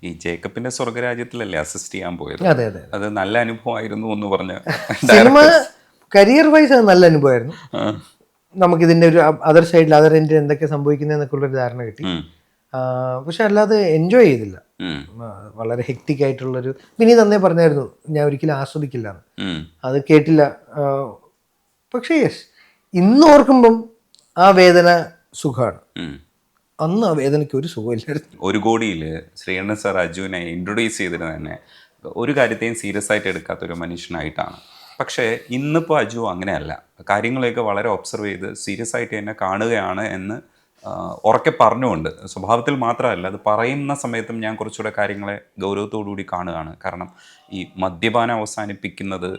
ഈ ജേക്കബിന്റെ സ്വർഗരാജ്യത്തിലല്ലേ അസിസ്റ്റ് ചെയ്യാൻ പോയത്? അതെ അതെ. അത് നല്ല അനുഭവമായിരുന്നു എന്ന് പറഞ്ഞ സിനിമ കരിയർ വൈസ് അത് നല്ല അനുഭവമായിരുന്നു. നമുക്കിതിൻ്റെ ഒരു അതർ സൈഡിൽ അതർ എൻഡിൽ എന്തൊക്കെ സംഭവിക്കുന്നതെന്നൊക്കെ ഉള്ളൊരു ധാരണ കിട്ടി. പക്ഷെ അല്ലാതെ എൻജോയ് ചെയ്തില്ല. വളരെ ഹെക്റ്റിക് ആയിട്ടുള്ളൊരു വിനീത് അന്നേ പറഞ്ഞായിരുന്നു ഞാൻ ഒരിക്കലും ആസ്വദിക്കില്ല എന്ന്. അത് കേട്ടില്ല. പക്ഷേ യെസ്, ഇന്ന് ഓർക്കുമ്പം ആ വേദന സുഖമാണ്. അന്ന് ആ വേദനയ്ക്ക് ഒരു സുഖമില്ലായിരുന്നു. 1 കോടിയിൽ ശ്രീകണ്ഠൻ സാർ അജുവിനെ ഇൻട്രൊഡ്യൂസ് ചെയ്തിട്ട് തന്നെ ഒരു കാര്യത്തെയും സീരിയസ് ആയിട്ട് എടുക്കാത്തൊരു മനുഷ്യനായിട്ടാണ്. പക്ഷേ ഇന്നിപ്പോൾ അജു അങ്ങനെയല്ല. കാര്യങ്ങളെയൊക്കെ വളരെ ഒബ്സർവ് ചെയ്ത് സീരിയസ് ആയിട്ട് തന്നെ കാണുകയാണ് എന്ന് ഉറക്കെ പറഞ്ഞുകൊണ്ട്, സ്വഭാവത്തിൽ മാത്രമല്ല അത് പറയുന്ന സമയത്തും ഞാൻ കുറച്ചുകൂടെ കാര്യങ്ങളെ ഗൗരവത്തോടുകൂടി കാണുകയാണ്. കാരണം ഈ മദ്യപാനം അവസാനിപ്പിക്കുന്നത്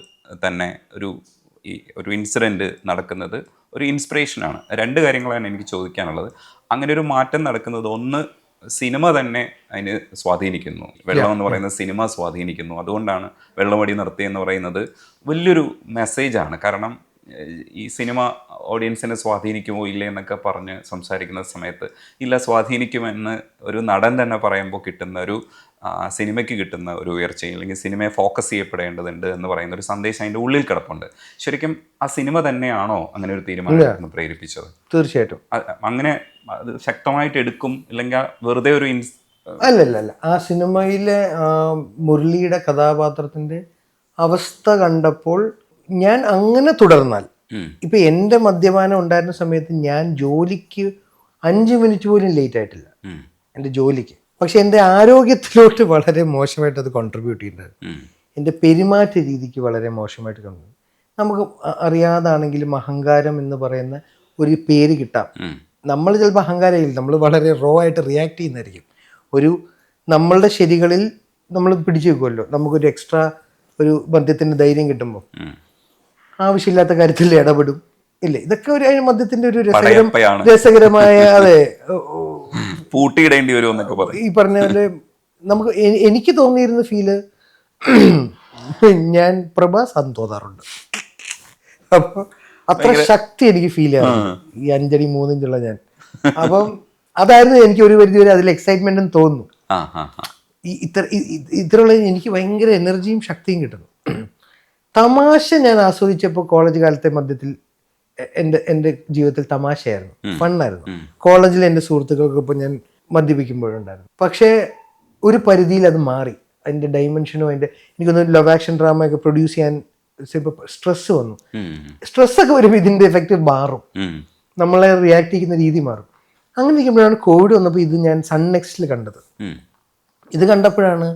തന്നെ ഒരു ഇൻസിഡൻറ്റ് നടക്കുന്നത് ഒരു ഇൻസ്പിറേഷനാണ്. 2 കാര്യങ്ങളാണ് എനിക്ക് ചോദിക്കാനുള്ളത്. അങ്ങനെ ഒരു മാറ്റം നടക്കുന്നത്, ഒന്ന് സിനിമ തന്നെ അതിന് സ്വാധീനിക്കുന്നു. വെള്ളം എന്ന് പറയുന്ന സിനിമ സ്വാധീനിക്കുന്നു. അതുകൊണ്ടാണ് വെള്ളമടി നിർത്തിയെന്ന് പറയുന്നത് വലിയൊരു മെസ്സേജാണ്. കാരണം ഈ സിനിമ ഓഡിയൻസിനെ സ്വാധീനിക്കുമോ ഇല്ലേ എന്നൊക്കെ പറഞ്ഞ് സംസാരിക്കുന്ന സമയത്ത് ഇല്ല, സ്വാധീനിക്കുമെന്ന് ഒരു നടൻ തന്നെ പറയുമ്പോൾ കിട്ടുന്ന ഒരു സിനിമയ്ക്ക് കിട്ടുന്ന ഒരു ഉയർച്ചയും, അല്ലെങ്കിൽ സിനിമയെ ഫോക്കസ് ചെയ്യപ്പെടേണ്ടതുണ്ട് എന്ന് പറയുന്ന ഒരു സന്ദേശം അതിൻ്റെ ഉള്ളിൽ കിടപ്പുണ്ട്. ശരിക്കും ആ സിനിമ തന്നെയാണോ അങ്ങനെ ഒരു തീരുമാനം പ്രേരിപ്പിച്ചത്? തീർച്ചയായിട്ടും അങ്ങനെ അത് ശക്തമായിട്ട് എടുക്കും, ഇല്ലെങ്കിൽ വെറുതെ ഒരു അല്ല. ആ സിനിമയിലെ മുരളിയുടെ കഥാപാത്രത്തിന്റെ അവസ്ഥ കണ്ടപ്പോൾ ഞാൻ അങ്ങനെ തുടർന്നാൽ, ഇപ്പൊ എൻ്റെ മദ്യപാനം ഉണ്ടായിരുന്ന സമയത്ത് ഞാൻ ജോലിക്ക് 5 മിനിറ്റ് പോലും ലേറ്റ് ആയിട്ടില്ല എൻ്റെ ജോലിക്ക്. പക്ഷെ എൻ്റെ ആരോഗ്യത്തിലോട്ട് വളരെ മോശമായിട്ട് അത് കോൺട്രിബ്യൂട്ട് ചെയ്യുന്നുണ്ട്. എൻ്റെ പെരുമാറ്റ രീതിക്ക് വളരെ മോശമായിട്ട് കണ്ടു. നമുക്ക് അറിയാതാണെങ്കിലും അഹങ്കാരം എന്ന് പറയുന്ന ഒരു പേര് കിട്ടാം. നമ്മൾ ചിലപ്പോൾ അഹങ്കാരമില്ല, നമ്മൾ വളരെ റോ ആയിട്ട് റിയാക്ട് ചെയ്യുന്നതായിരിക്കും. നമ്മളുടെ ശരികളിൽ നമ്മൾ പിടിച്ചു വെക്കുമല്ലോ, നമുക്കൊരു എക്സ്ട്രാ ഒരു മദ്യത്തിൻ്റെ ധൈര്യം കിട്ടുമ്പോൾ ആവശ്യമില്ലാത്ത കാര്യത്തിൽ ഇടപെടും ഇല്ലേ. ഇതൊക്കെ ഒരു മദ്യത്തിൻ്റെ ഒരു രസകരമായ അതെ പൂട്ടിയിടേണ്ടി വരും എന്നൊക്കെ പറയും. ഈ പറഞ്ഞ പോലെ നമുക്ക് എനിക്ക് തോന്നിയിരുന്ന ഫീല് ഞാൻ പ്രഭാസ് തോന്നാറുണ്ട്. അപ്പൊ അത്ര ശക്തി എനിക്ക് ഫീൽ ചെയ്യാറ് ഈ 5 അടി 3 ഇഞ്ചുള്ള ഞാൻ. അപ്പം അതായിരുന്നു എനിക്ക് ഒരു പരിധി വരെ അതിൽ എക്സൈറ്റ്മെന്റും തോന്നുന്നു. ഇത്രയുള്ള എനിക്ക് ഭയങ്കര എനർജിയും ശക്തിയും കിട്ടുന്നു. തമാശ ഞാൻ ആസ്വദിച്ചപ്പോൾ കോളേജ് കാലത്തെ മദ്യത്തിൽ എൻ്റെ ജീവിതത്തിൽ തമാശയായിരുന്നു, ഫണ്ണായിരുന്നു. കോളേജിൽ എൻ്റെ സുഹൃത്തുക്കൾക്കൊപ്പം ഞാൻ മദ്യപിക്കുമ്പോഴുണ്ടായിരുന്നു. പക്ഷേ ഒരു പരിധിയിൽ അത് മാറി. അതിൻ്റെ ഡൈമെൻഷനോ എനിക്കൊന്ന് ലവ് ആക്ഷൻ ഡ്രാമ ഒക്കെ പ്രൊഡ്യൂസ് ചെയ്യാൻ സ്ട്രെസ് വന്നു. സ്ട്രെസ്സൊക്കെ വരുമ്പോൾ ഇതിൻ്റെ എഫക്റ്റ് മാറും, നമ്മളെ റിയാക്ട് ചെയ്യുന്ന രീതി മാറും. അങ്ങനെ ഇരിക്കുമ്പോഴാണ് കോവിഡ് വന്നപ്പോൾ ഇത് ഞാൻ സൺ നെക്സ്റ്റിൽ കണ്ടത്. ഇത് കണ്ടപ്പോഴാണ്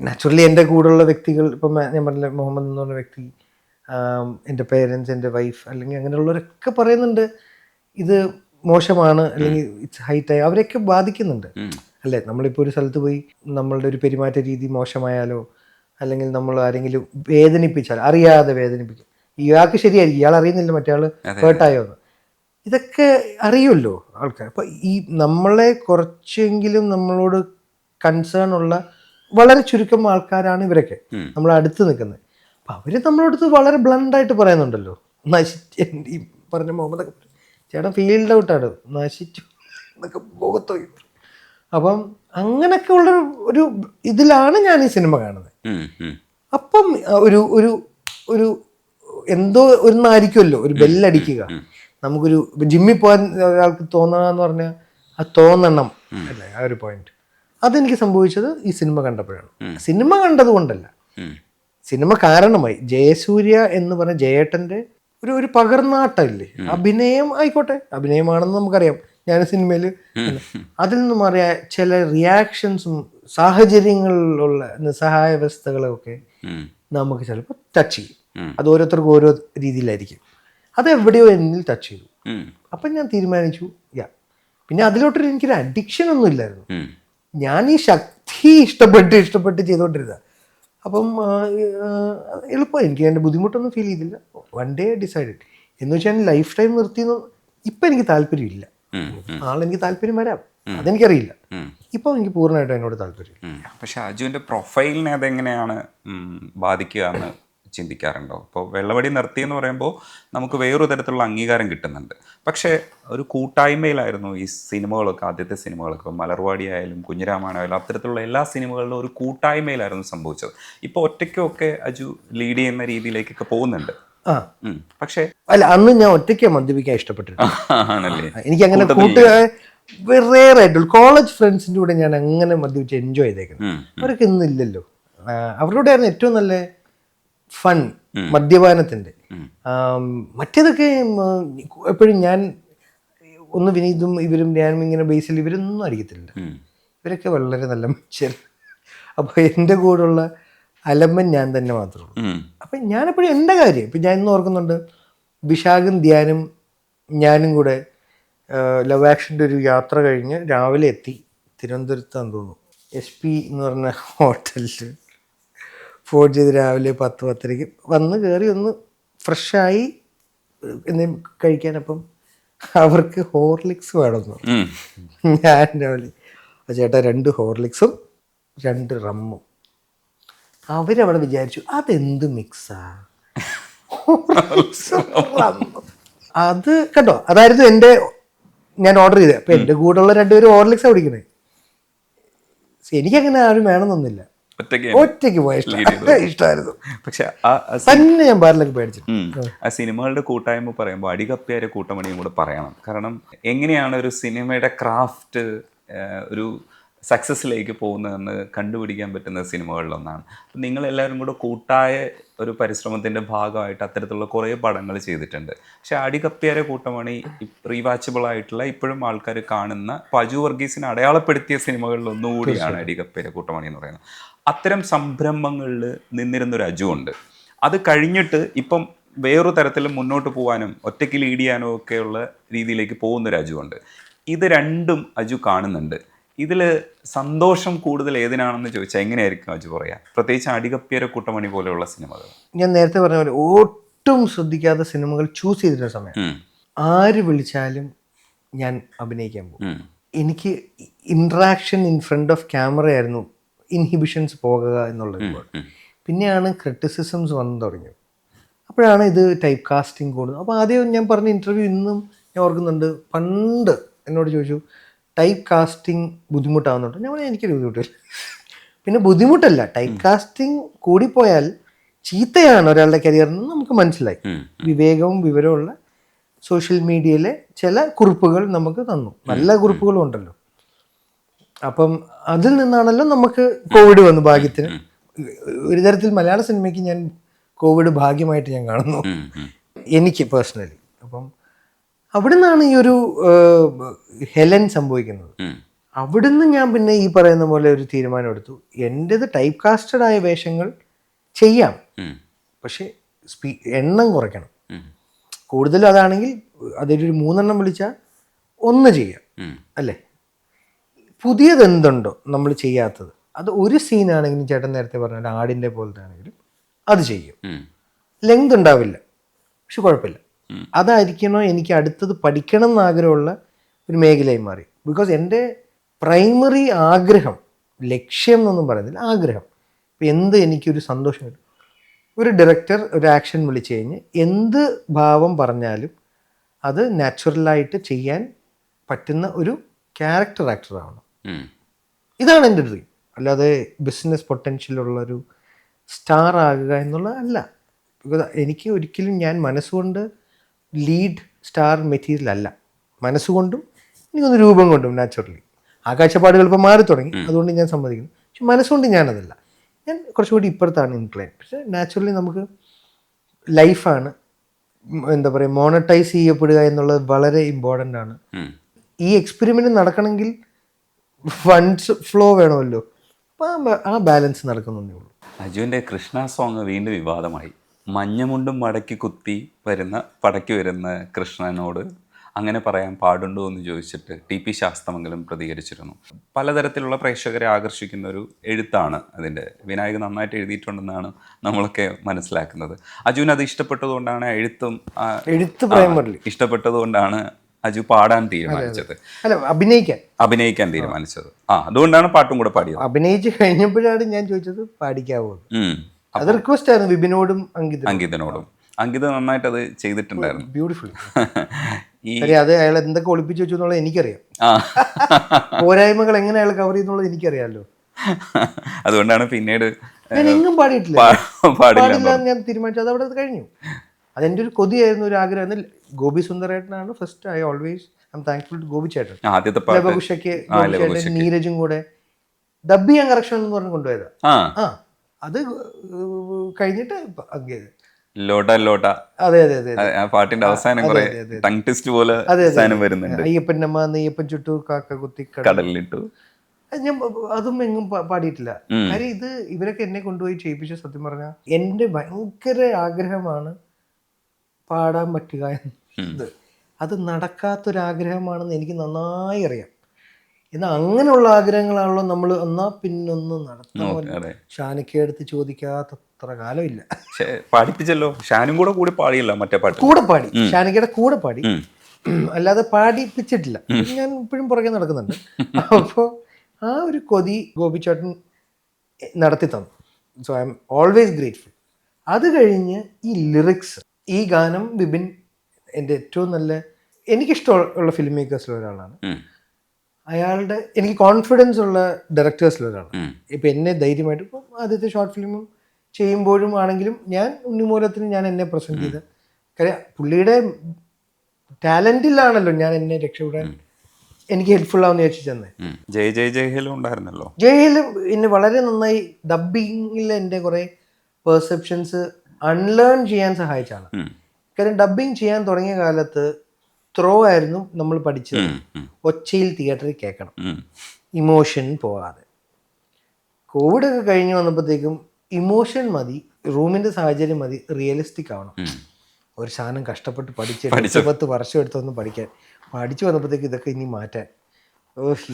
നാച്ചുറലി എൻ്റെ കൂടെയുള്ള വ്യക്തികൾ, ഇപ്പം ഞാൻ പറഞ്ഞില്ല മുഹമ്മദ് എന്ന് പറഞ്ഞ വ്യക്തി, എൻ്റെ പേരൻസ്, എൻ്റെ വൈഫ്, അല്ലെങ്കിൽ അങ്ങനെയുള്ളവരൊക്കെ പറയുന്നുണ്ട് ഇത് മോശമാണ്, അല്ലെങ്കിൽ ഇറ്റ്സ് ഹൈറ്റായി, അവരെയൊക്കെ ബാധിക്കുന്നുണ്ട് അല്ലേ. നമ്മളിപ്പോൾ ഒരു സ്ഥലത്ത് പോയി നമ്മളുടെ ഒരു പെരുമാറ്റ രീതി മോശമായാലോ, അല്ലെങ്കിൽ നമ്മൾ ആരെങ്കിലും വേദനിപ്പിച്ചാൽ, അറിയാതെ വേദനിപ്പിക്കും, ഇയാൾക്ക് ശരിയായിരിക്കും, ഇയാൾ അറിയുന്നില്ല മറ്റേ ആൾ ഹേർട്ടായോ എന്ന്, ഇതൊക്കെ അറിയുമല്ലോ ആൾക്കാർ. അപ്പോൾ ഈ നമ്മളെ കുറച്ചെങ്കിലും നമ്മളോട് കൺസേൺ ഉള്ള വളരെ ചുരുക്കം ആൾക്കാരാണ് ഇവരൊക്കെ, നമ്മൾ അടുത്ത് നിൽക്കുന്നത്. അപ്പം അവർ നമ്മളടുത്ത് വളരെ ബ്ലണ്ടായിട്ട് പറയുന്നുണ്ടല്ലോ, ഈ പറഞ്ഞ മുഹമ്മദൊക്കെ ചേട്ടൻ ഫീൽഡ് ഔട്ടാണ്, നശിച്ചു എന്നൊക്കെ മുഖത്തോ. അപ്പം അങ്ങനെയൊക്കെ ഉള്ള ഒരു ഇതിലാണ് ഞാൻ ഈ സിനിമ കാണുന്നത്. അപ്പം ഒരു ഒരു ഒരു എന്തോ ഒന്നായിരിക്കുമല്ലോ, ഒരു ബെല്ലടിക്കുക. നമുക്കൊരു ജിമ്മിൽ പോകാൻ ഒരാൾക്ക് തോന്നുകയെന്ന് പറഞ്ഞാൽ ആ തോന്നണം അല്ലേ, ആ ഒരു പോയിന്റ്. അതെനിക്ക് സംഭവിച്ചത് ഈ സിനിമ കണ്ടപ്പോഴാണ്. സിനിമ കണ്ടത് കൊണ്ടല്ല, സിനിമ കാരണമായി. ജയസൂര്യ എന്ന് പറഞ്ഞ ജയേട്ടൻ്റെ ഒരു പകർന്നാട്ടമില്ലേ, അഭിനയം ആയിക്കോട്ടെ, അഭിനയമാണെന്ന് നമുക്കറിയാം. ഞാൻ സിനിമയിൽ അതിൽ നിന്ന് മാറിയ ചില റിയാക്ഷൻസും സാഹചര്യങ്ങളിലുള്ള നിസ്സഹായാവസ്ഥകളൊക്കെ നമുക്ക് ചിലപ്പോൾ ടച്ച് ചെയ്യും. അത് ഓരോരുത്തർക്കും ഓരോ രീതിയിലായിരിക്കും. അതെവിടെയോ എന്നിൽ ടച്ച് ചെയ്തു. അപ്പം ഞാൻ തീരുമാനിച്ചു പിന്നെ അതിലോട്ടൊരു എനിക്കൊരു അഡിക്ഷൻ ഒന്നും ഇല്ലായിരുന്നു. ഞാൻ ഈ ശക്തി ഇഷ്ടപ്പെട്ട് ചെയ്തുകൊണ്ടിരുന്ന. അപ്പം എളുപ്പമായി, എനിക്ക് എൻ്റെ ബുദ്ധിമുട്ടൊന്നും ഫീൽ ചെയ്തില്ല. വൺ ഡേ ഡിസൈഡഡ് എന്ന് വെച്ചാൽ ലൈഫ് ടൈം നിർത്തിയെന്ന് ഇപ്പം എനിക്ക് താല്പര്യമില്ല. നാളെനിക്ക് താല്പര്യം വരാം, അതെനിക്കറിയില്ല. ഇപ്പം എനിക്ക് പൂർണ്ണമായിട്ടും എന്നോട് താല്പര്യം. പക്ഷെ അജുവിൻ്റെ പ്രൊഫൈലിനെ അതെങ്ങനെയാണ് ബാധിക്കുക എന്ന് ചിന്തിക്കാറുണ്ടോ? ഇപ്പോൾ വെള്ളവടി നിർത്തിയെന്ന് പറയുമ്പോൾ നമുക്ക് വേറൊരു തരത്തിലുള്ള അംഗീകാരം കിട്ടുന്നുണ്ട്. പക്ഷേ ഒരു കൂട്ടായ്മയിലായിരുന്നു ഈ സിനിമകളൊക്കെ, ആദ്യത്തെ സിനിമകളൊക്കെ. ഇപ്പോൾ മലർവാടി ആയാലും കുഞ്ഞിരാമായണമായാലും അത്തരത്തിലുള്ള എല്ലാ സിനിമകളിലും ഒരു കൂട്ടായ്മയിലായിരുന്നു സംഭവിച്ചത്. ഇപ്പോൾ ഒറ്റയ്ക്കൊക്കെ അജു ലീഡ് ചെയ്യുന്ന രീതിയിലേക്കൊക്കെ പോകുന്നുണ്ട്. ആ പക്ഷേ അല്ല, അന്ന് ഞാൻ ഒറ്റയ്ക്ക് മദ്യപിക്കാൻ ഇഷ്ടപ്പെട്ടിരുന്നു. ആണല്ലേ? എനിക്ക് അങ്ങനെ റേറായിട്ടുള്ളൂ. കോളേജ് ഫ്രണ്ട്സിൻ്റെ കൂടെ ഞാൻ അങ്ങനെ മദ്യപിച്ച് എൻജോയ് ചെയ്തേക്കുന്നത്. അവരൊക്കെ ഇന്നില്ലല്ലോ. അവരുടെ ആയിരുന്നു ഏറ്റവും നല്ല ഫൺ മദ്യപാനത്തിൻ്റെ. മറ്റേതൊക്കെ എപ്പോഴും ഞാൻ ഒന്ന് വിനീതും ഇവരും ഞാനും ഇങ്ങനെ ബേസിൽ ഇവരൊന്നും അടിക്കത്തില്ല. ഇവരൊക്കെ വളരെ നല്ല മനുഷ്യർ. അപ്പോൾ എൻ്റെ കൂടെയുള്ള അലമ്പൻ ഞാൻ തന്നെ മാത്രമേ ഉള്ളൂ. അപ്പം ഞാനെപ്പോഴും എൻ്റെ കാര്യം ഇപ്പം ഞാൻ ഇന്ന് ഓർക്കുന്നുണ്ട്, വിശാഖും ധ്യാനും ഞാനും കൂടെ ലവ് ആക്ഷൻ്റെ ഒരു യാത്ര കഴിഞ്ഞ് രാവിലെ എത്തി തിരുവനന്തപുരത്താന്ന് തോന്നുന്നു. SP എന്ന് പറഞ്ഞ ഹോട്ടലിൽ ഫോൺ ചെയ്ത് രാവിലെ 10-10:30 വന്ന് കയറി ഒന്ന് ഫ്രഷായി എന്തെങ്കിലും കഴിക്കാനപ്പം അവർക്ക് ഹോർലിക്സ് വേണമെന്ന് പറഞ്ഞു. ഞാൻ രാവിലെ ചേട്ടാ 2 ഹോർലിക്സും 2 റമ്മും. അവരവിടെ വിചാരിച്ചു അതെന്ത് മിക്സാ, അത് കണ്ടോ, അതായിരുന്നു എൻ്റെ ഞാൻ ഓർഡർ ചെയ്തത്. അപ്പം എൻ്റെ കൂടെയുള്ള 2 പേരും ഹോർലിക്സാണ് കുടിക്കണേ. എനിക്കങ്ങനെ ആരും വേണമെന്നൊന്നുമില്ല, ഒറ്റയ്ക്ക് പോയ ഇഷ്ടമായിരുന്നു. പക്ഷെ തന്നെ ഞാൻ ബാറിലൊക്കെ പേടിച്ചു. ആ സിനിമകളുടെ കൂട്ടായ്മ പറയുമ്പോൾ അടികപ്പിയാരെ കൂട്ടമണിയും കൂടെ പറയണം. കാരണം എങ്ങനെയാണ് ഒരു സിനിമയുടെ ക്രാഫ്റ്റ് ഒരു സക്സസ്സിലേക്ക് പോകുന്നതെന്ന് കണ്ടുപിടിക്കാൻ പറ്റുന്ന സിനിമകളിലൊന്നാണ്. അപ്പം നിങ്ങളെല്ലാവരും കൂടെ കൂട്ടായ ഒരു പരിശ്രമത്തിൻ്റെ ഭാഗമായിട്ട് അത്തരത്തിലുള്ള കുറേ പടങ്ങൾ ചെയ്തിട്ടുണ്ട്. പക്ഷെ അടികപ്പിയാരെ കൂട്ടമണി റീവാച്ചബിൾ ആയിട്ടുള്ള ഇപ്പോഴും ആൾക്കാർ കാണുന്ന അജു വർഗീസിനെ അടയാളപ്പെടുത്തിയ സിനിമകളിൽ ഒന്നുകൂടിയാണ് അടികപ്പിയാരെ കൂട്ടമണി എന്ന് പറയുന്നത്. അത്തരം സംരംഭങ്ങളിൽ നിന്നിരുന്നൊരു അജു ഉണ്ട്. അത് കഴിഞ്ഞിട്ട് ഇപ്പം വേറൊരു തരത്തിൽ മുന്നോട്ട് പോകാനും ഒറ്റയ്ക്ക് ലീഡ് ചെയ്യാനും ഒക്കെയുള്ള രീതിയിലേക്ക് പോകുന്നൊരു അജു ഉണ്ട്. ഇത് രണ്ടും അജു കാണുന്നുണ്ട്. ഇതിൽ സന്തോഷം കൂടുതൽ ഏതിനാണെന്ന് ചോദിച്ചാൽ എങ്ങനെയായിരിക്കും അജു പറയാ? പ്രത്യേകിച്ച് അടികപ്പിയാരെ കൂട്ടമണി പോലെയുള്ള സിനിമകൾ. ഞാൻ നേരത്തെ പറഞ്ഞ പോലെ ഒട്ടും ശ്രദ്ധിക്കാത്ത സിനിമകൾ ചൂസ് ചെയ്തിട്ടുള്ള സമയം ആര് വിളിച്ചാലും ഞാൻ അഭിനയിക്കാൻ പോകും. എനിക്ക് interaction in front of camera ആയിരുന്നു ഇൻഹിബിഷൻസ് പോകുക എന്നുള്ളത്. പിന്നെയാണ് ക്രിറ്റിസിസംസ് വന്നു തുടങ്ങിയത്. അപ്പോഴാണ് ഇത് ടൈപ്പ് കാസ്റ്റിംഗ് കൂടുന്നത്. അപ്പോൾ ആദ്യം ഞാൻ പറഞ്ഞ ഇൻ്റർവ്യൂ ഇന്നും ഞാൻ ഓർക്കുന്നുണ്ട്. പണ്ട് എന്നോട് ചോദിച്ചു ടൈപ്പ് കാസ്റ്റിംഗ് ബുദ്ധിമുട്ടാവുന്നുണ്ട്. ഞാൻ പറഞ്ഞാൽ എനിക്കൊരു ബുദ്ധിമുട്ടില്ല. പിന്നെ ബുദ്ധിമുട്ടല്ല, ടൈപ്പ് കാസ്റ്റിംഗ് കൂടിപ്പോയാൽ ചീത്തയാണ് ഒരാളുടെ കരിയറിന് നമുക്ക് മനസ്സിലായി. വിവേകവും വിവരമുള്ള സോഷ്യൽ മീഡിയയിലെ ചില കുറിപ്പുകൾ നമുക്ക് തന്നു, നല്ല കുറിപ്പുകളും ഉണ്ടല്ലോ. അപ്പം അതിൽ നിന്നാണല്ലോ നമുക്ക് കോവിഡ് വന്നു. ഭാഗ്യത്തിന് ഒരു തരത്തിൽ മലയാള സിനിമയ്ക്ക് ഞാൻ കോവിഡ് ഭാഗ്യമായിട്ട് ഞാൻ കാണുന്നു, എനിക്ക് പേഴ്സണലി. അപ്പം അവിടെ നിന്നാണ് ഈ ഒരു ഹെലൻ സംഭവിക്കുന്നത്. അവിടുന്ന് ഞാൻ പിന്നെ ഈ പറയുന്ന പോലെ ഒരു തീരുമാനം എടുത്തു. എൻ്റേത് ടൈപ്പ് കാസ്റ്റഡ് ആയ വേഷങ്ങൾ ചെയ്യാം, പക്ഷെ എണ്ണം കുറയ്ക്കണം. കൂടുതൽ അതാണെങ്കിൽ അതൊരു 3 എണ്ണം വിളിച്ചാൽ 1 ചെയ്യാം, അല്ലേ? പുതിയത് എന്തുണ്ടോ നമ്മൾ ചെയ്യാത്തത്, അത് ഒരു സീനാണെങ്കിലും ചേട്ടൻ നേരത്തെ പറഞ്ഞ ആടിൻ്റെ പോലത്തെ ആണെങ്കിലും അത് ചെയ്യും. ലെങ്ത് ഉണ്ടാവില്ല, പക്ഷെ കുഴപ്പമില്ല. അതായിരിക്കണോ എനിക്ക് അടുത്തത് പഠിക്കണം എന്നാഗ്രഹമുള്ള ഒരു മേഖലയായി മാറി. ബിക്കോസ് എൻ്റെ പ്രൈമറി ആഗ്രഹം, ലക്ഷ്യം എന്നൊന്നും പറയുന്നില്ല, ആഗ്രഹം. ഇപ്പം എന്ത് എനിക്കൊരു സന്തോഷം കിട്ടും, ഒരു ഡയറക്ടർ ഒരു ആക്ഷൻ വിളിച്ചു കഴിഞ്ഞ് എന്ത് ഭാവം പറഞ്ഞാലും അത് നാച്ചുറലായിട്ട് ചെയ്യാൻ പറ്റുന്ന ഒരു ക്യാരക്ടർ ആക്ടർ ആവണം. ഇതാണ് എൻ്റെ ഡ്രീം. അല്ലാതെ ബിസിനസ് പൊട്ടൻഷ്യലുള്ളൊരു സ്റ്റാർ ആകുക എന്നുള്ളതല്ല. ബിക്കോസ് എനിക്ക് ഒരിക്കലും ഞാൻ മനസ്സുകൊണ്ട് ലീഡ് സ്റ്റാർ മെറ്റീരിയൽ അല്ല. മനസ്സുകൊണ്ടും എനിക്കൊന്ന് രൂപം കൊണ്ടും നാച്ചുറലി ആ കാഴ്ചപ്പാടുകൾ ഇപ്പോൾ മാറി തുടങ്ങി, അതുകൊണ്ട് ഞാൻ സമ്മതിക്കുന്നു. പക്ഷെ മനസ്സുകൊണ്ട് ഞാനതല്ല, ഞാൻ കുറച്ചുകൂടി ഇപ്പുറത്താണ് ഇൻക്ലൈൻ. പക്ഷെ നാച്ചുറലി നമുക്ക് ലൈഫാണ്, എന്താ പറയുക, മോണറ്റൈസ് ചെയ്യപ്പെടുക എന്നുള്ളത് വളരെ ഇമ്പോർട്ടൻ്റ് ആണ്. ഈ എക്സ്പെരിമെൻ്റ് നടക്കണമെങ്കിൽ ഫണ്ട്സ് ഫ്ലോ വേണമല്ലോ. അപ്പോൾ ആ ബാലൻസ് നടക്കുന്നതേ ഉള്ളൂ. അജുവിൻ്റെ കൃഷ്ണ സോങ് വീണ്ടും വിവാദമായി. മഞ്ഞമുണ്ടും മടക്കി കുത്തി പടക്കി വരുന്ന കൃഷ്ണനോട് അങ്ങനെ പറയാൻ പാടുണ്ടോ എന്ന് ചോദിച്ചിട്ട് TP ശാസ്തമംഗലം പ്രതികരിച്ചിരുന്നു. പലതരത്തിലുള്ള പ്രേക്ഷകരെ ആകർഷിക്കുന്ന ഒരു എഴുത്താണ് അതിൻ്റെ. വിനായക് നന്നായിട്ട് എഴുതിയിട്ടുണ്ടെന്നാണ് നമ്മളൊക്കെ മനസ്സിലാക്കുന്നത്. അജുവിന് അത് ഇഷ്ടപ്പെട്ടതുകൊണ്ടാണ് ഇഷ്ടപ്പെട്ടതുകൊണ്ടാണ് അജു പാടാൻ തീരുമാനിച്ചത്, അല്ല അഭിനയിക്കാൻ തീരുമാനിച്ചത്. അതുകൊണ്ടാണ് പാട്ടും കൂടെ പാടിയത്. അഭിനയിച്ച് കഴിഞ്ഞപ്പോഴാണ് ഞാൻ ചോദിച്ചത് പാടിക്കാവോ. അത് റിക്വസ്റ്റ് ആയിരുന്നു വിപിനോടും അങ്കിതനോടും. അങ്കിത് നന്നായിട്ട് അത് ചെയ്തിട്ടുണ്ടായിരുന്നു. ബ്യൂട്ടിഫുൾ. ഈ കാര്യം അത് അയാൾ എന്തൊക്കെ ഒളിപ്പിച്ചു വെച്ചു എന്നുള്ളത് എനിക്കറിയാം. ആ പോരായ്മകൾ എങ്ങനെ അയാൾ കവർ ചെയ്യുന്നുള്ളത് എനിക്കറിയാമല്ലോ. അതുകൊണ്ടാണ് പിന്നീട് ഞാൻ എങ്ങും പാടിയിട്ടില്ല, പാടില്ല പാടില്ല എന്ന് ഞാൻ തീരുമാനിച്ചു. അത് അവിടെ കഴിഞ്ഞു. അതെൻ്റെ ഒരു കൊതിയായിരുന്നു, ഒരു ആഗ്രഹം. ഗോപി സുന്ദരേട്ടനാണ് first. I always I am thankful to Gopi ചേട്ടൻ. ആദ്യത്തെ പാട്ട് ലവകുശയ്ക്ക് ഗോപി ചേട്ടൻ നീരജും കൂടെ ഡബ് ചെയ്യാൻ കറക്ഷൻ എന്ന് പറഞ്ഞ് കൊണ്ടുപോയതാ. ആ അത് കഴിഞ്ഞിട്ട് ലോട്ട ലോട്ട, അതെ അതെ അതെ ആ പാട്ടിന്റെ അവസാനം കുറെ ടങ് ട്വിസ്റ്റ് പോലെ അവസാനം വരുന്നുണ്ട്. അയ്യപ്പൻ്റെ അമ്മ നെയ്യപ്പൻ ചുട്ടു കാക്ക കുത്തി കടലിലിട്ടു. ഞാൻ അതും എങ്ങും പാടിയിട്ടില്ല. കാര്യം ഇത് ഇവരൊക്കെ എന്നെ കൊണ്ടുപോയി ചെയ്യിപ്പിച്ച, സത്യം പറഞ്ഞാൽ എൻ്റെ ഭയങ്കര ആഗ്രഹമാണ് പാടാൻ പറ്റുക എന്നത്. അത് നടക്കാത്തൊരാഗ്രഹമാണെന്ന് എനിക്ക് നന്നായി അറിയാം. എന്നാൽ അങ്ങനെയുള്ള ആഗ്രഹങ്ങളാണല്ലോ നമ്മൾ എന്നാ പിന്നൊന്ന് നടത്താൻ ഷാനിക്കടുത്ത് ചോദിക്കാത്തത്ര കാലമില്ല. പാടിപ്പിച്ചല്ലോ, ഷാനും കൂടി പാടിയല്ലോ മറ്റേ പാട്ട്. കൂടെ പാടി, ഷാനിക്കയുടെ കൂടെ പാടി, അല്ലാതെ പാടിപ്പിച്ചിട്ടില്ല. ഞാൻ ഇപ്പോഴും പുറകെ നടക്കുന്നുണ്ട്. അപ്പോൾ ആ ഒരു കൊതി ഗോപിച്ചേട്ടൻ നടത്തി തന്നു. So I M always grateful. അത് കഴിഞ്ഞ് ഈ ലിറിക്സ്, ഈ ഗാനം വിപിൻ എൻ്റെ ഏറ്റവും നല്ല, എനിക്കിഷ്ടമുള്ള ഫിലിം മേക്കേഴ്സിൽ ഒരാളാണ്. അയാളുടെ എനിക്ക് കോൺഫിഡൻസ് ഉള്ള ഡയറക്ടേഴ്സിൽ ഒരാളാണ്. ഇപ്പം എന്നെ ധൈര്യമായിട്ട്, ഇപ്പം ആദ്യത്തെ ഷോർട്ട് ഫിലിമും ചെയ്യുമ്പോഴും ആണെങ്കിലും ഞാൻ ഉണ്ണിമൂലത്തിന് ഞാൻ എന്നെ പ്രസൻറ്റ് ചെയ്ത്, കാര്യം പുള്ളിയുടെ ടാലൻറ്റിലാണല്ലോ ഞാൻ എന്നെ രക്ഷപ്പെടാൻ എനിക്ക് ഹെൽപ്ഫുൾ ആവുന്ന ചോദിച്ചു ചെന്നേ. ജയഹേലും ഉണ്ടായിരുന്നല്ലോ. ജയഹേലും എന്നെ വളരെ നന്നായി ഡബ്ബിങ്ങിൽ എൻ്റെ കുറേ പെർസെപ്ഷൻസ് അൺലേൺ ചെയ്യാൻ സഹായിച്ചാണ്. കാര്യം ഡബ്ബിങ് ചെയ്യാൻ തുടങ്ങിയ കാലത്ത് ത്രോ ആയിരുന്നു നമ്മൾ പഠിച്ചത്. ഒച്ചയിൽ തിയേറ്ററിൽ കേൾക്കണം, ഇമോഷൻ പോകാതെ. കോവിഡൊക്കെ കഴിഞ്ഞ് വന്നപ്പോഴത്തേക്കും ഇമോഷൻ മതി, റൂമിൻ്റെ സാഹചര്യം മതി, റിയലിസ്റ്റിക് ആവണം. ഒരു സാധനം കഷ്ടപ്പെട്ട് പഠിച്ച് 10 വർഷം എടുത്തൊന്നും പഠിക്കാൻ പഠിച്ചു വന്നപ്പോഴത്തേക്ക് ഇതൊക്കെ ഇനി മാറ്റാൻ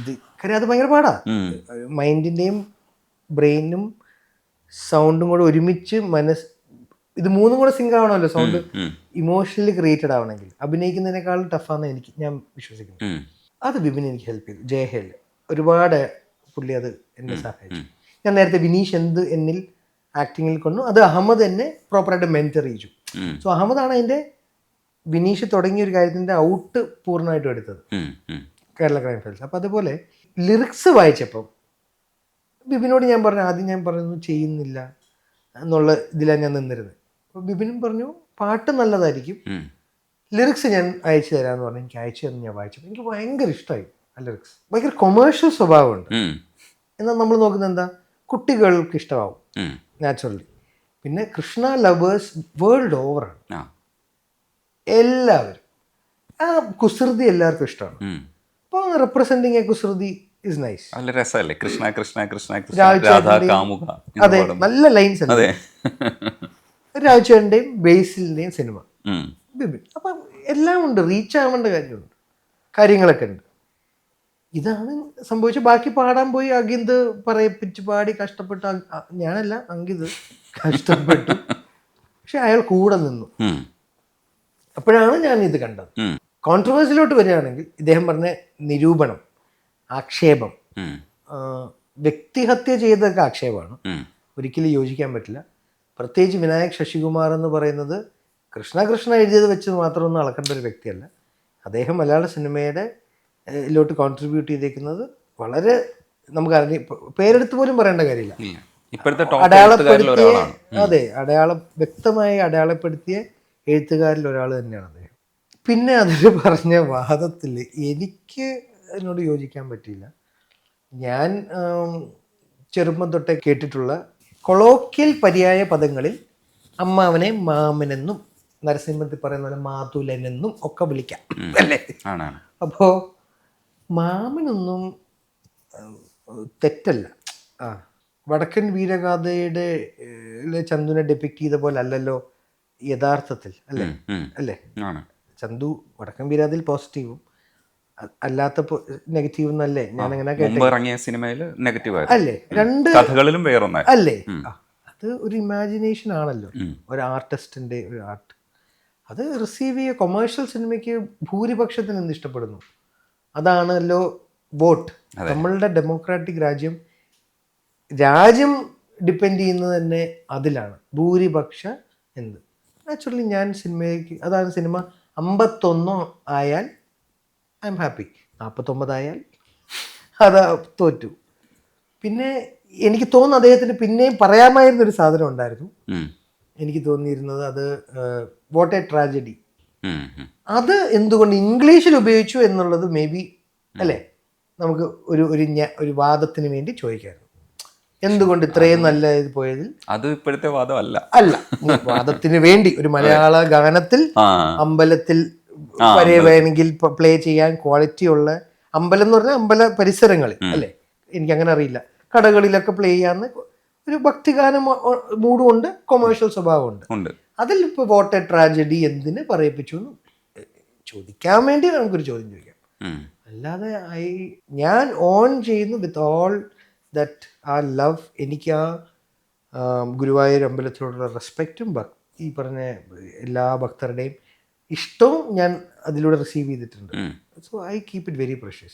ഇത്, കാര്യം അത് ഭയങ്കര പാടാ. മൈൻഡിൻ്റെയും ബ്രെയിനും സൗണ്ടും കൂടെ ഒരുമിച്ച് ഇത് മൂന്നും കൂടെ സിങ്ക് ആവണമല്ലോ. സൗണ്ട് ഇമോഷണലി ക്രിയേറ്റഡ് ആവണമെങ്കിൽ അഭിനയിക്കുന്നതിനേക്കാളും ടഫാന്ന് ഞാൻ വിശ്വസിക്കുന്നു. അത് വിപിൻ എനിക്ക് ഹെൽപ്പ് ചെയ്തു. ജയഹേൽ ഒരുപാട് പുള്ളി അത് എന്നെ സഹായിച്ചു. ഞാൻ നേരത്തെ വിനീഷ് എന്ത് എന്നിൽ ആക്ടിങ്ങിൽ കൊണ്ടു, അത് അഹമ്മദ് എന്നെ പ്രോപ്പറായിട്ട് മെൻറ്റർ ചെയ്യിച്ചു. സോ അഹമ്മദാണ് അതിൻ്റെ വിനീഷ് തുടങ്ങിയ ഒരു കാര്യത്തിൻ്റെ ഔട്ട് പൂർണ്ണമായിട്ടും എടുത്തത്, കേരള ക്രൈം ഫയൽസ്. അപ്പോൾ അതുപോലെ ലിറിക്സ് വായിച്ചപ്പം ബിബിനോട് ഞാൻ പറഞ്ഞു, ആദ്യം ഞാൻ പറഞ്ഞു ചെയ്യുന്നില്ല എന്നുള്ള ഇതിലാണ് ഞാൻ നിന്നിരുന്നത്. അപ്പോൾ ബിബിനും പറഞ്ഞു പാട്ട് നല്ലതായിരിക്കും, ലിറിക്സ് ഞാൻ അയച്ചു തരാമെന്ന് പറഞ്ഞു. എനിക്ക് അയച്ചു തന്നു. ഞാൻ വായിച്ചപ്പോൾ എനിക്ക് ഭയങ്കര ഇഷ്ടമായി. ആ ലിറിക്സ് ഭയങ്കര കൊമേഴ്ഷ്യൽ സ്വഭാവമുണ്ട്. എന്നാൽ നമ്മൾ നോക്കുന്നത് എന്താ, കുട്ടികൾക്ക് ഇഷ്ടമാവും നാച്ചുറലി. പിന്നെ കൃഷ്ണ ലവേഴ്സ് വേൾഡ് ഓവറാണ്, എല്ലാവരും. ആ കുസൃതി എല്ലാവർക്കും ഇഷ്ടമാണ്. അപ്പോൾ റെപ്രസെന്റിങ് എ കുസൃതി ഇസ് നൈസ്. നല്ല രസമല്ലേ, കൃഷ്ണ കൃഷ്ണ കൃഷ്ണ അതെ, നല്ല ലൈൻസ് അല്ലേ. രാജുചേട്ടൻ്റെയും ബേസിലിൻ്റെയും സിനിമ, ബിബിൻ. അപ്പം എല്ലാം ഉണ്ട്, റീച്ച് ആവേണ്ട കാര്യമുണ്ട്, കാര്യങ്ങളൊക്കെ ഉണ്ട്. ഇതാണ് സംഭവിച്ചത്. ബാക്കി പാടാൻ പോയി അങ്കിത് പറയിപ്പിച്ച് പാടി കഷ്ടപ്പെട്ട, ഞാനല്ല അങ്കിത് കഷ്ടപ്പെട്ടു. പക്ഷെ അയാൾ കൂടെ നിന്നു. അപ്പോഴാണ് ഞാൻ ഇത് കണ്ടത്. കോൺട്രവേഴ്സിലോട്ട് വരികയാണെങ്കിൽ ഇദ്ദേഹം പറഞ്ഞ നിരൂപണം, ആക്ഷേപം, വ്യക്തിഹത്യ ചെയ്തൊക്കെ ആക്ഷേപമാണ്, ഒരിക്കലും യോജിക്കാൻ പറ്റില്ല. പ്രത്യേകിച്ച് വിനായക് ശശികുമാർ എന്ന് പറയുന്നത് കൃഷ്ണ എഴുതിയത് വെച്ച് മാത്രമൊന്നും അളക്കേണ്ട ഒരു വ്യക്തിയല്ല. അദ്ദേഹം മലയാള സിനിമയുടെ ലോട്ട് കോൺട്രിബ്യൂട്ട് ചെയ്തേക്കുന്നത് വളരെ നമുക്കറിയാം, പേരെടുത്ത് പോലും പറയേണ്ട കാര്യമില്ല. അടയാളപ്പെടുത്തിയ, അതെ, വ്യക്തമായി അടയാളപ്പെടുത്തിയ എഴുത്തുകാരിൽ ഒരാൾ തന്നെയാണ് അദ്ദേഹം. പിന്നെ അതിൽ പറഞ്ഞ വാദത്തിൽ എനിക്ക് അതിനോട് യോജിക്കാൻ പറ്റിയില്ല. ഞാൻ ചെറുപ്പം തൊട്ടേ കേട്ടിട്ടുള്ള കൊളോക്കിയൽ പര്യായ പദങ്ങളിൽ അമ്മാവനെ മാമനെന്നും നരസിംഹത്തിൽ പറയുന്ന പോലെ മാതുലനെന്നും ഒക്കെ വിളിക്കാം അല്ലേ. അപ്പോൾ മാമനൊന്നും തെറ്റല്ല. വടക്കൻ വീരഗാഥയുടെ ചന്തുവിനെ ഡെപ്പിക്ട് ചെയ്ത പോലെ അല്ലല്ലോ യഥാർത്ഥത്തിൽ, അല്ലേ. ചന്തു വടക്കൻ വീരാതിൽ പോസിറ്റീവും അല്ലാത്ത നെഗറ്റീവ് എന്നല്ലേ ഞാൻ അങ്ങനെ കേട്ടത്, അല്ലേ. രണ്ട് കഥകളിലും അല്ലേ. അത് ഒരു ഇമാജിനേഷൻ ആണല്ലോ, ഒരു ആർട്ടിസ്റ്റിന്റെ ഒരു ആർട്ട്. അത് റിസീവ് ചെയ്യുക കൊമേഴ്ഷ്യൽ സിനിമയ്ക്ക് ഭൂരിപക്ഷത്തിന് എന്ത് ഇഷ്ടപ്പെടുന്നു അതാണല്ലോ വോട്ട്. നമ്മളുടെ ഡെമോക്രാറ്റിക് രാജ്യം ഡിപ്പെൻഡ് ചെയ്യുന്നത് തന്നെ അതിലാണ് ഭൂരിപക്ഷ എന്ത്. നാച്ചുറലി ഞാൻ സിനിമയ്ക്ക് അതാണ് സിനിമ 51 ആയാൽ ഐ എം ഹാപ്പി, 49 ആയാൽ അത് തോറ്റു. പിന്നെ എനിക്ക് തോന്നുന്നു അദ്ദേഹത്തിന് പിന്നെയും പറയാമായിരുന്നൊരു സാധനം ഉണ്ടായിരുന്നു. എനിക്ക് തോന്നിയിരുന്നത് അത് വാട്ട് എ ട്രാജഡി. അത് എന്തുകൊണ്ട് ഇംഗ്ലീഷിൽ ഉപയോഗിച്ചു എന്നുള്ളത് മേ ബി അല്ലേ നമുക്ക് ഒരു വാദത്തിന് വേണ്ടി ചോദിക്കായിരുന്നു. എന്തുകൊണ്ട് ഇത്രയും നല്ല ഇത് പോയതിൽ അത് ഇപ്പോഴത്തെ വാദം അല്ല വാദത്തിന് വേണ്ടി ഒരു മലയാള ഗാനത്തിൽ അമ്പലത്തിൽ വരെ വേണമെങ്കിൽ പ്ലേ ചെയ്യാൻ ക്വാളിറ്റി ഉള്ള അമ്പലം എന്ന് പറഞ്ഞാൽ അമ്പല പരിസരങ്ങളിൽ അല്ലേ, എനിക്ക് അങ്ങനെ അറിയില്ല, കടകളിലൊക്കെ പ്ലേ ചെയ്യാന്ന് ഒരു ഭക്തിഗാനം മൂഡും ഉണ്ട്, കൊമേഴ്ഷ്യൽ സ്വഭാവമുണ്ട്. അതിൽ ഇപ്പോൾ വാട്ട് എ ട്രാജഡി എന്തിന് പറയിപ്പിച്ചു എന്ന് ചോദിക്കാൻ വേണ്ടി നമുക്കൊരു ചോദ്യം ചോദിക്കാം. അല്ലാതെ ഞാൻ ഓൺ ചെയ്യുന്നു വിത്ത് ഓൾ ദറ്റ് ആ ലവ്. എനിക്ക് ആ ഗുരുവായൂർ അമ്പലത്തിലോടുള്ള റെസ്പെക്റ്റും ഈ പറഞ്ഞ എല്ലാ ഭക്തരുടെയും ഇഷ്ടവും ഞാൻ അതിലൂടെ റിസീവ് ചെയ്തിട്ടുണ്ട്. So I keep it very precious.